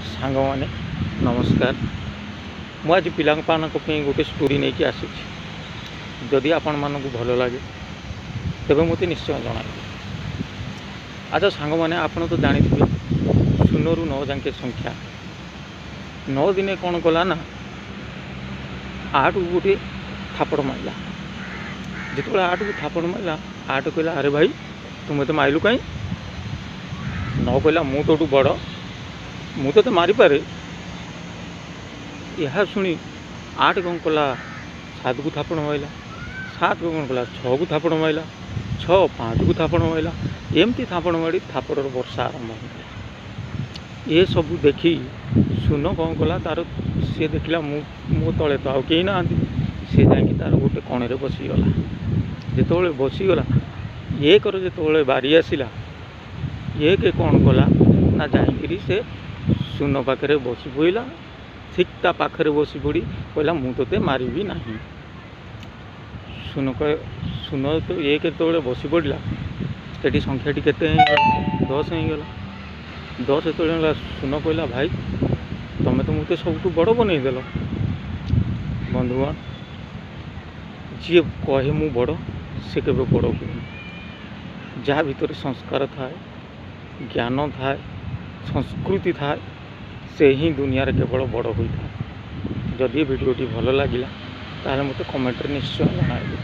सांग माने नमस्कार। मु आज पिलांपाई गोटे स्टोरी नहीं कि आसी। जदि आपण मानक भल लगे तेरे मत निश्चय जन। अच्छा सांग मैंने आपड़ तो जानी थे 0 ରୁ 9 जाके संख्या 9 दिने कौन कला ना 8 को गोटे थापड़ मारला। जिते 8 को थापड़ मारला 8 कहला अरे भाई तू मत मारिलु कहीं। 9 कहला मु तो बड़ मु तो मारिपे। यह शुणी 8 कौन कला 7 को थापड़ मारला। 7 को कौन कला 6 को थापड़ मारला। 6 5 को थापड़ मारला। एमती थापड़ मारी थापड़ वर्षा आरंभ हो। ये सब देखी सुन कौन कला तार सी देखला मो तले तो आई ना सी जा तार गोटे कणे बसीगला। जिते बसीगला ये कर जो बारी आसला ये के कौन कला ना जाकि से सुन पाखे बसी पड़ा। ठीक ता पाखे बसी पड़ी कहला मु ते मारिबी ना। सुन तो ये के बसी पड़ा से संख्याटी के 10 हो गला। 10 जो सुन कहला भाई तुम तो मुझे सब बड़ बनईदेल। बंधुगण जी कहे मु बड़ से के बड़ हुए जहाँ भीतर संस्कार थाए ज्ञान थाए संस्कृति थाए से ही दुनिया रे केवल बड़ होता है। जदि वीडियोटी भल लगे ताल मत कमेंट निश्चय जनाइबे।